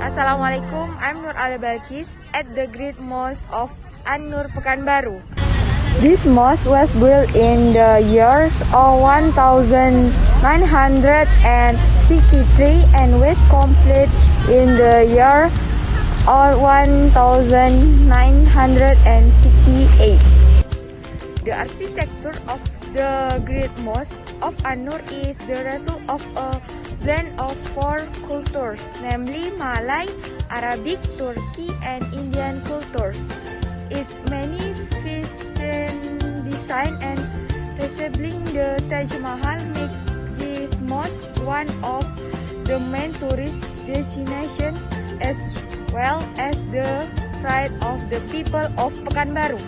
Assalamualaikum, I'm Nur Balkis at the Great Mosque of Anur, Pekanbaru. This mosque was built in the years of 1963 and was complete in the year of 1968. The architecture of the Great Mosque of Anur is the result of a blend of four cultures, namely Malay, Arabic, Turkey, and Indian cultures. Its magnificent design and resembling the Taj Mahal make this mosque one of the main tourist destinations as well as the pride of the people of Pekanbaru.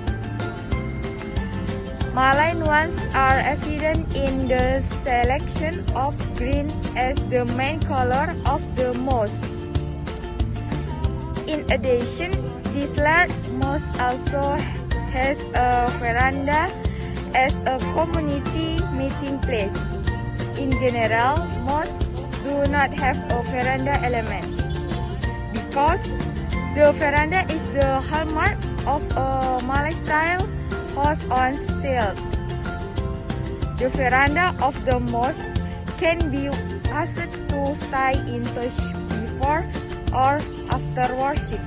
Malay nuances are evident in the selection of green as the main color of the mosque. In addition, this large mosque also has a veranda as a community meeting place. In general, mosques do not have a veranda element because the veranda is the hallmark of a Malay style house on stilts. The veranda of the mosque can be asked to stay in touch before or after worship.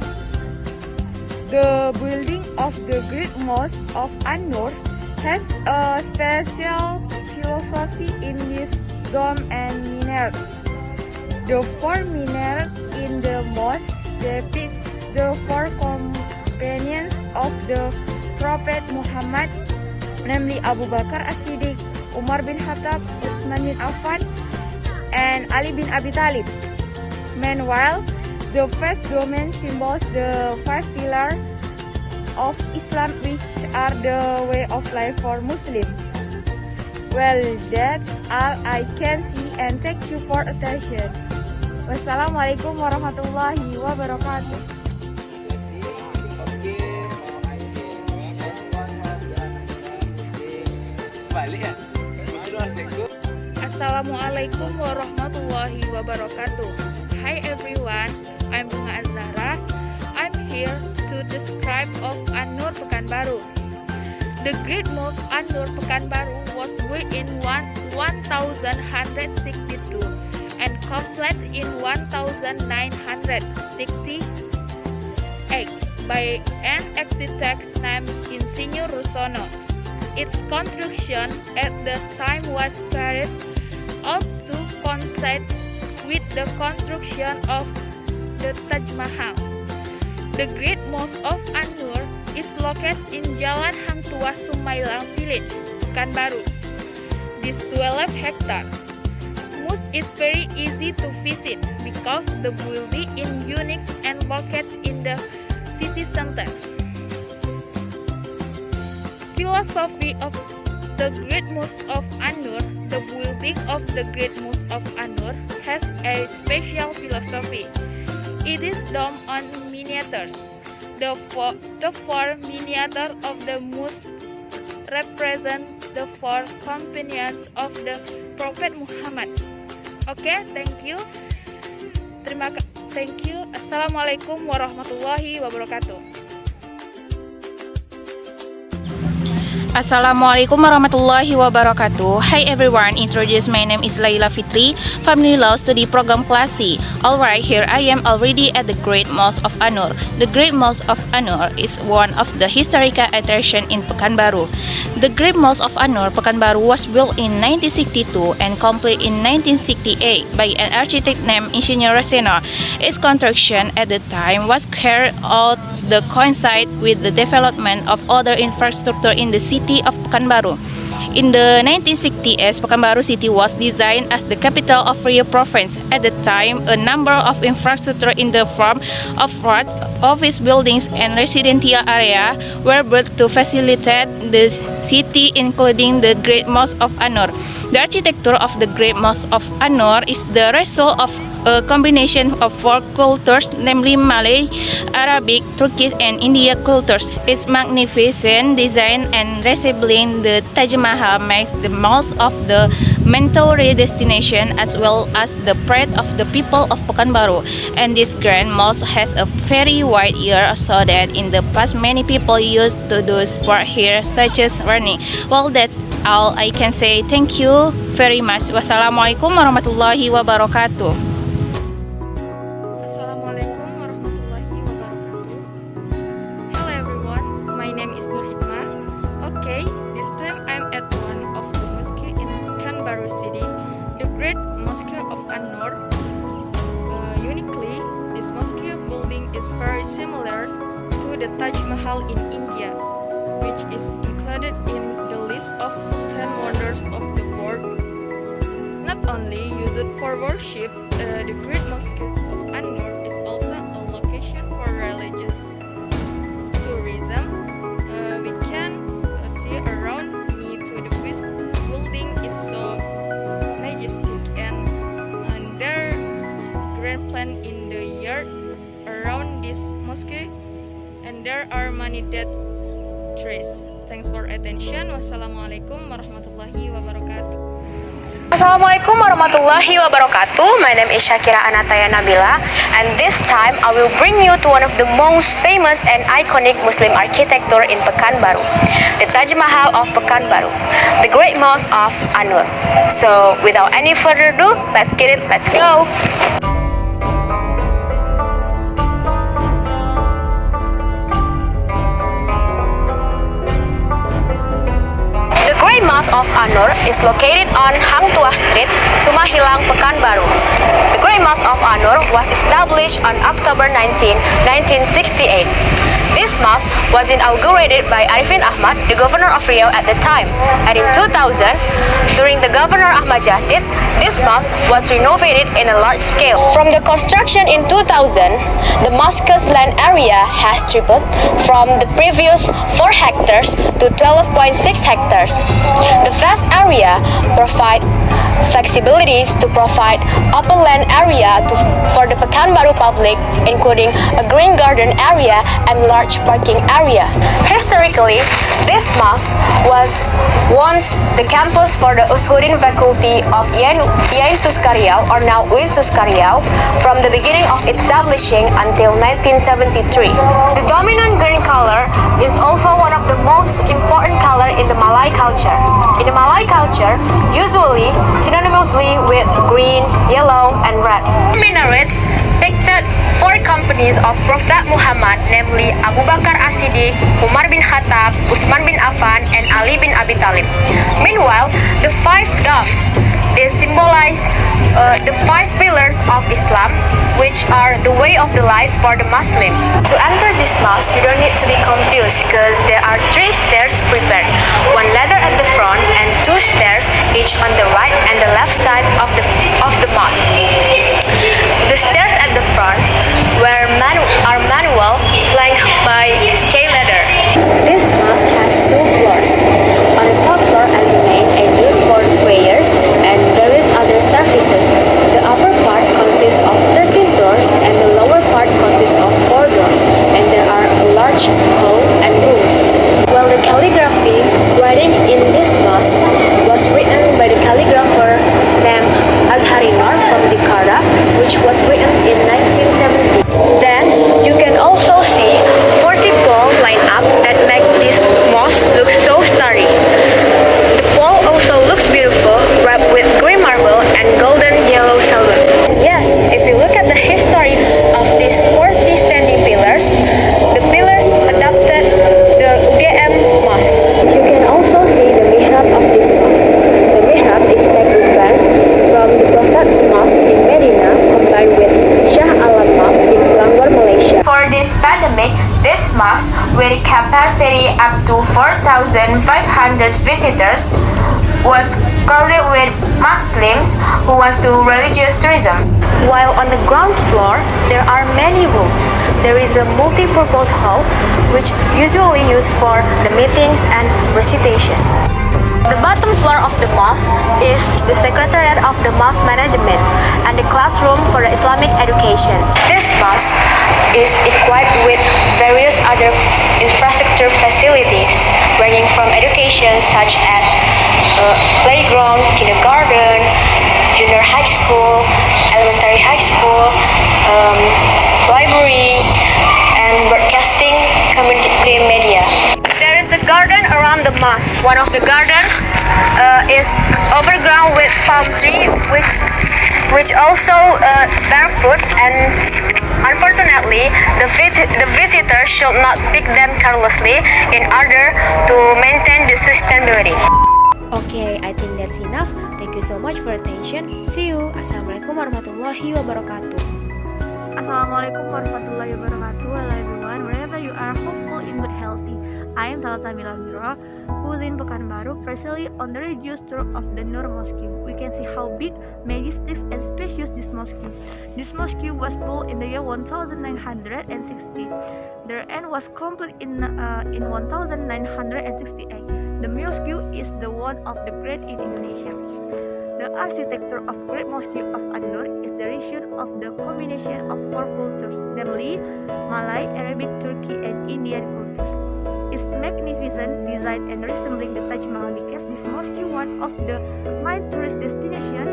The building of the Great Mosque of Anur has a special philosophy in this dome and minarets. The four minarets in the mosque depict the four companions of the Prophet Muhammad, namely Abu Bakar As-Siddiq, Umar bin Khattab, Utsman bin Affan, and Ali bin Abi Talib. Meanwhile, the fifth domain symbols the five pillars of Islam, which are the way of life for Muslims. Well, that's all I can see, and thank you for attention. Wassalamualaikum warahmatullahi wabarakatuh. Assalamualaikum warahmatullahi wabarakatuh. Hi everyone, I'm Bunga Azhara. I'm here to describe of Anur Pekanbaru. The Great Mosque Anur Pekanbaru was built in 1162 and completed in 1968 by an architect named Insinyur Rusono. Its construction at the time was carried out to coincide with the construction of the Taj Mahal. The Great Mosque of Anur is located in Jalan Hang Tuah Sumailang Village, Pekanbaru. This 12 hectares. Mosque is very easy to visit because the building is unique and located in the city center. Philosophy of the Great Mosque of Anur. The building of the Great Mosque of Anur has a special philosophy. It is done on miniatures. The four miniatures of the mosque represent the four companions of the Prophet Muhammad. Okay, thank you. Thank you. Assalamualaikum warahmatullahi wabarakatuh. Assalamualaikum warahmatullahi wabarakatuh. Hi everyone, introduce my name is Laila Fitri, Family Law Study Program Class C. Alright, here I am already at the Great Mosque of Anur. The Great Mosque of Anur is one of the historical attractions in Pekanbaru. The Great Mosque of Anur, Pekanbaru was built in 1962 and completed in 1968 by an architect named Insinyur Rusono. Its construction at the time was carried out to coincide with the development of other infrastructure in the city of Pekanbaru. In the 1960s, Pekanbaru city was designed as the capital of Riau province. At the time, a number of infrastructure in the form of roads, office buildings, and residential area were built to facilitate the city, including the Great Mosque of Anur. The architecture of the Great Mosque of Anur is the result of a combination of four cultures, namely Malay, Arabic, Turkish, and Indian cultures. Its magnificent design and resembling the Taj Mahal makes the most of the mandatory destination as well as the pride of the people of Pekanbaru. And this grand mosque has a very wide area so that in the past many people used to do sport here such as running. Well, that's all I can say. Thank you very much. Wassalamualaikum warahmatullahi wabarakatuh. Assalamualaikum warahmatullahi wabarakatuh. Hello everyone, my name is Nur. Okay, this time I'm at one of the mosque in Pekanbaru City, the Great Mosque of Anur. Uniquely, this mosque building is very similar to the Taj Mahal in India, which is included in the list of 10 wonders of the world. Not only used for worship, the Great Mosque of Anur is also a location for religious tourism. We can see around me to the west building is so majestic and there grand plan in the yard around this mosque and there are many dead trees. Thanks for attention. Wassalamualaikum warahmatullahi wabarakatuh. Assalamualaikum warahmatullahi wabarakatuh. My name is Shakira Anataya Nabila, and this time I will bring you to one of the most famous and iconic Muslim architecture in Pekanbaru, the Taj Mahal of Pekanbaru, the Great Mosque of Anur. So without any further ado, let's get it, let's go! The Mosque of Anur is located on Hang Tuah Street, Sumahilang, Pekanbaru. The Great Mosque of Anur was established on October 19, 1968. This mosque was inaugurated by Arifin Ahmad, the governor of Riau at the time. And in 2000, during the Governor Ahmad Jasid, this mosque was renovated in a large scale. From the construction in 2000, the mosque's land area has tripled from the previous 4 hectares to 12.6 hectares. The vast area provides flexibilities to provide open land area for the Pekanbaru public, including a green garden area and large parking area. Historically, this mosque was once the campus for the Ushuddin faculty of Yain Suskariau, or now UIN Suskariau, from the beginning of its establishing until 1973. The dominant green color is also one of the most important color in the Malay culture. In the Malay culture, usually synonymously with green, yellow, and red. Minarets depicted 4 companies of Prophet Muhammad, namely Abu Bakar As-Siddiq, Umar bin Khattab, Utsman bin Affan, and Ali bin Abi Thalib. Meanwhile, the 5 domes, they symbolize the 5 pillars of Islam, which are the way of the life for the Muslim. To enter this mosque, you don't need to be confused because there are 3 stairs prepared, 1 ladder at the front and 2 stairs each on the right and the left side of the mosque. The stairs at the front are manual, flanked by scale ladder. This mosque has 2 floors. On the top floor as a main and used for prayers and various other services. The upper part consists of 13 doors and the lower part consists of 4 doors, and there are a large hall and rooms. While the calligraphy writing in this mosque was written by the calligrapher named Azharinor from Jakarta, which was written in 1970. Then you can also see 40 poles lined up that make this mosque look so starry. The pole also looks beautiful, wrapped with green marble and golden yellow silver. Yes, if you look at the history of these 40 standing pillars, the pillars adopted the UGM mosque. You can also see the mihrab of this mosque. The mihrab is taken plans from the Prophet Mosque in Medina combined with Shah Alam Mosque in Selangor, Malaysia. For this pandemic, this mosque, with capacity up to 4,500 visitors, was crowded with Muslims who want to do religious tourism. While on the ground floor, there are many rooms. There is a multi-purpose hall, which usually used for the meetings and recitations. The bottom floor of the mosque is the secretariat of the mosque management, and the classroom for the Islamic education. This mosque is equipped with various other infrastructure facilities, ranging from education such as playground, kindergarten, junior high school, elementary high school, library, and broadcasting community media. There is a garden around the mosque. One of the garden is overgrown with palm tree, which also bear fruit, and unfortunately, the visitor should not pick them carelessly in order to maintain the sustainability. Okay, I think that's enough. Thank you so much for attention. See you. Assalamualaikum warahmatullahi wabarakatuh. Assalamualaikum warahmatullahi wabarakatuh. Hello everyone, wherever you are, hopeful in good healthy. I am Salsamila Mira, who is in Pekanbaru, precisely on the religious tour of the Nur Mosque. We can see how big, majestic, and spacious this mosque is. This mosque was built in the year 1960. The end was complete in 1968. The mosque is the one of the great in Indonesia. The architecture of Great Mosque of Anur is the result of the combination of four cultures, namely Malay, Arabic, Turkey, and Indian cultures. Its magnificent design and resembling the Taj Mahal makes this mosque one of the main tourist destinations,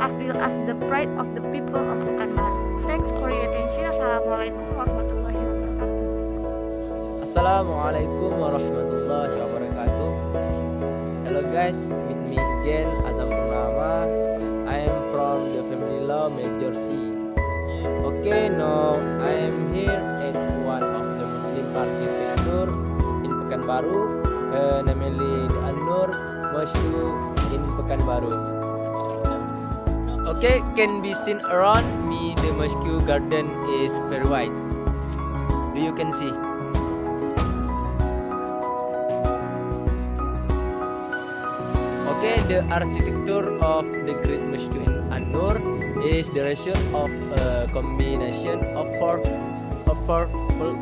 as well as the pride of the people of Pekanbaru. Thanks for your attention. Assalamualaikum warahmatullahi wabarakatuh. Assalamualaikum warahmatullahi wabarakatuh. Hello guys, meet me again Azam Purnama. I am from the family law major C. Okay, now I am here at one of the Muslim architecture in Pekanbaru, namely the Anur Mosque in Pekanbaru. Okay, can be seen around me. The mosque garden is very wide. Do you can see? Okay, the architecture of the Great Mosque in Anur is the result of a combination of four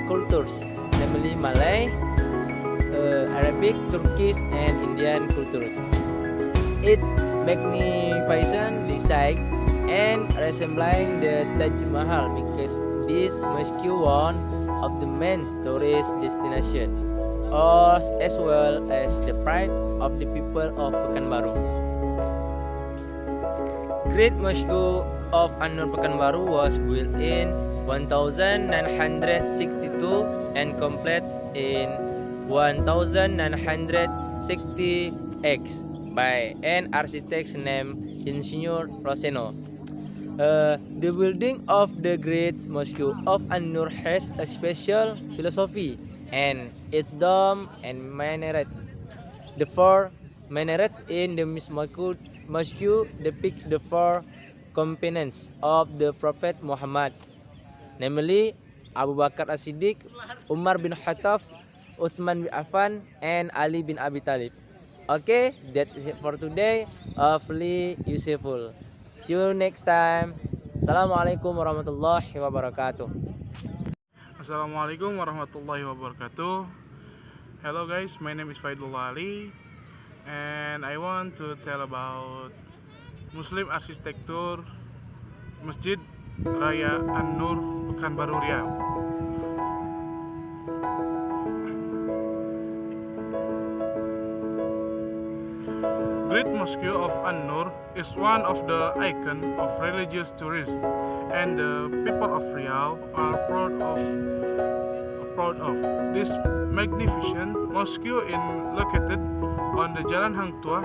cultures, namely Malay, Arabic, Turkish, and Indian cultures. Its magnificent design and resembling the Taj Mahal because this mosque one of the main tourist destination, as well as the pride of the people of Pekanbaru. Great Mosque of Anur Pekanbaru was built in 1962 and completed in 1960X by an architect named Insinyur Roseno. The building of the Great Mosque of Anur has a special philosophy, and its dome and minarets. The four minarets in the mosque depicts the four companions of the Prophet Muhammad, namely Abu Bakar As-Siddiq, Umar bin Khattab, Utsman bin Affan, and Ali bin Abi Talib. Okay, that's it for today. Hopefully useful. See you next time. Assalamualaikum warahmatullahi wabarakatuh. Assalamualaikum warahmatullahi wabarakatuh. Hello guys, my name is Faidullah Ali, and I want to tell about Muslim architecture Masjid Raya Anur Pekanbaru Riau. Great Mosque of Anur is one of the icons of religious tourism, and the people of Riau are proud of this magnificent mosque located on the Jalan Hang Tuah,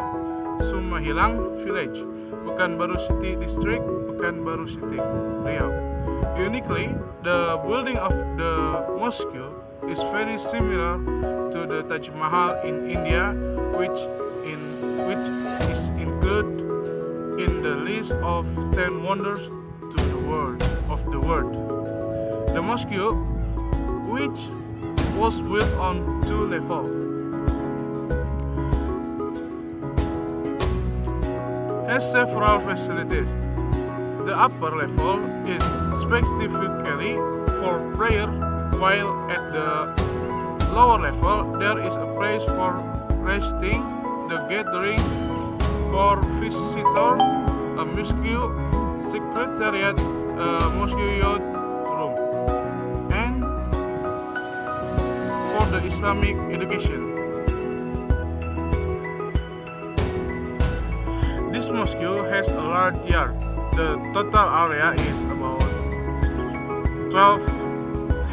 Sumahilang village, Pekanbaru City District, Pekanbaru City, Riau. Uniquely, the building of the mosque is very similar to the Taj Mahal in India, which is included in the list of 10 wonders to the world. The mosque, which was built on 2 levels, has several facilities. The upper level is specifically for prayer, while at the lower level there is a place for resting, the gathering for visitors, a mosque Secretariat, Mosque Youth Room, and for the Islamic education. This mosque has a large yard. The total area is about 12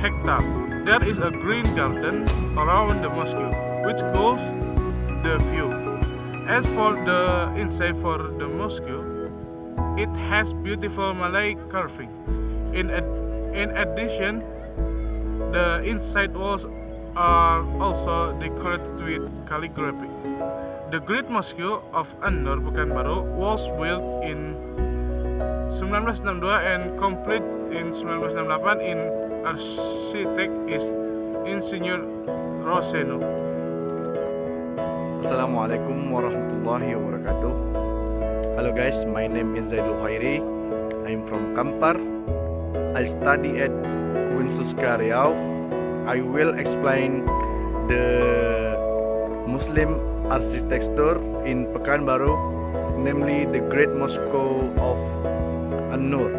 hectares. There is a green garden around the mosque, which cools the view. As for the inside for the mosque, it has beautiful Malay carving. In addition, the inside walls are also decorated with calligraphy. The Great Mosque of Anur, Pekanbaru, was built in 1962 and complete in 1968 in architect is Insinyur Roseno. Assalamualaikum warahmatullahi wabarakatuh. Hello guys, my name is Zaidul Khairi. I'm from Kampar. I study at Unsuska Riau. I will explain the Muslim architecture in Pekanbaru, namely the Great Mosque of Anur.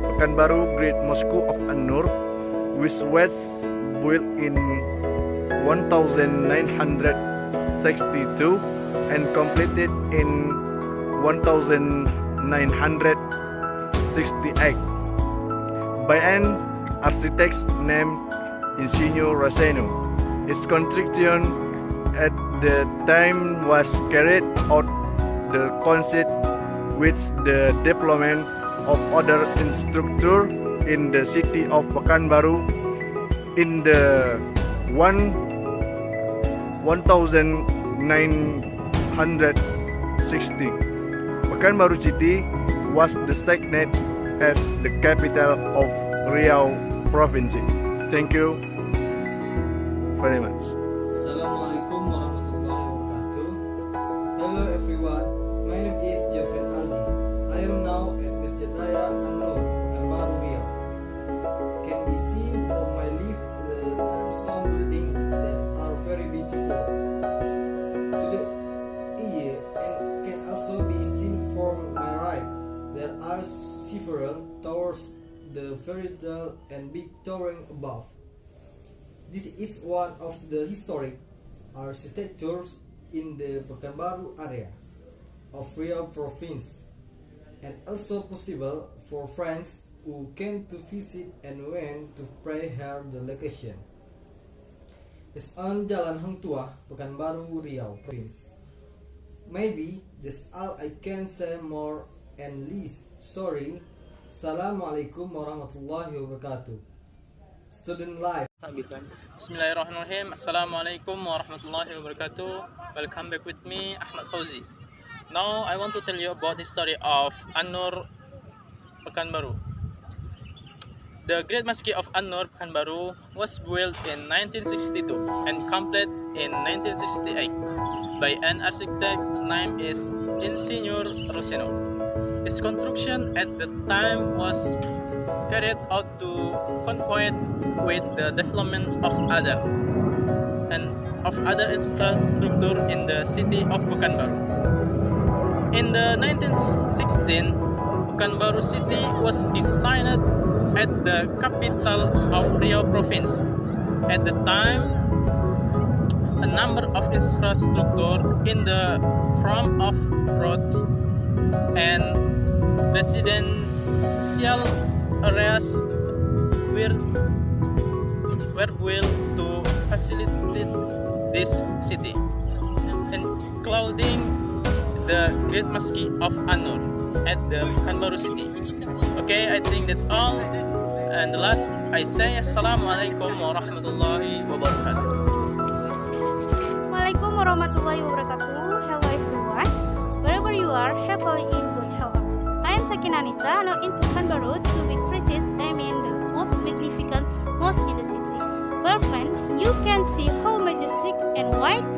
Pekanbaru Great Mosque of Anur, which was built in 1962 and completed in 1968 by an architect named Insinyur Roseno. Its construction at the time was carried out the concept with the development of other infrastructure in the city of Pekanbaru in the 1960. Pekanbaru city was designated as the capital of Riau province. Thank you very much. Assalamualaikum warahmatullahi wabarakatuh. Hello everyone, my name is Jafet Ali. I am now at Masjid Raya Anur, Pekanbaru, Riau. Can be seen from my left there are some buildings that are very beautiful. And can also be seen from my right. There are several towers, the very tall and big towering above. This is one of the historic architectures in the Pekanbaru area of Riau province, and also possible for friends who came to visit and went to pray here the location. It's on Jalan Hang Tuah, Pekanbaru, Riau province. Maybe that's all I can say more and least. Sorry. Assalamualaikum warahmatullahi wabarakatuh. Student life. Bismillahirrahmanirrahim. Assalamualaikum warahmatullahi wabarakatuh. Welcome back with me, Ahmad Fauzi. Now I want to tell you about the story of Anur Pekanbaru. The Great Mosque of Anur Pekanbaru was built in 1962 and completed in 1968 by an architect named is Insinyur Roseno. Its construction at the time was carried out to coincide with the development of other infrastructure in the city of Pekanbaru. In the 1916, Pekanbaru city was designed at the capital of Riau province. At the time, a number of infrastructure in the form of roads and residential areas were built to facilitate this city, including the Great Mosque of Anur at the Pekanbaru city. Okay, I think that's all. And the last, I say Assalamualaikum warahmatullahi wabarakatuh. Assalamualaikum warahmatullahi wabarakatuh. Hello everyone. Wherever you are, happily in good health. I am Sakina Nisa, now in Pekanbaru. To be precise, I mean the most magnificent mosque in the city. Well friends, you can see how majestic and wide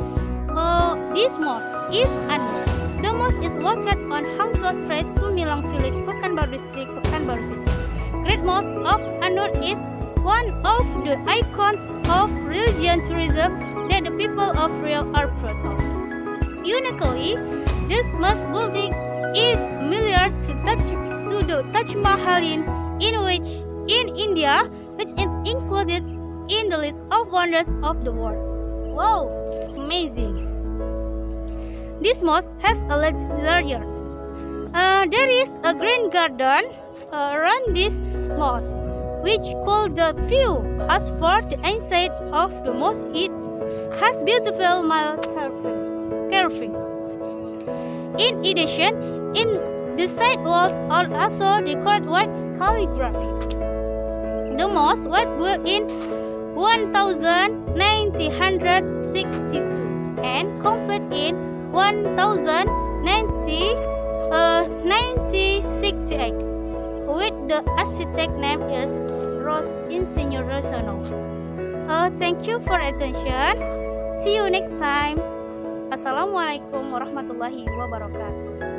this mosque is. Anur. The mosque is located on Hang Tuah Street, Sumilang Village, Pekanbaru District, Pekanbaru City. Great Mosque of Anur is one of the icons of religion tourism that the people of Riau are proud of. Uniquely, this mosque building is similar to Taj Taj Mahal in India, which is included in the list of wonders of the world. Wow, amazing! This mosque has a larger. There is a green garden around this mosque, which called the view. As for the inside of the mosque, it has beautiful marble carving. In addition, in the side walls are also decorated with calligraphy. The mosque was built in 1962 and completed in 1968, with the architect name is Insinyur Rosono. Thank you for attention. See you next time. Assalamualaikum warahmatullahi wabarakatuh.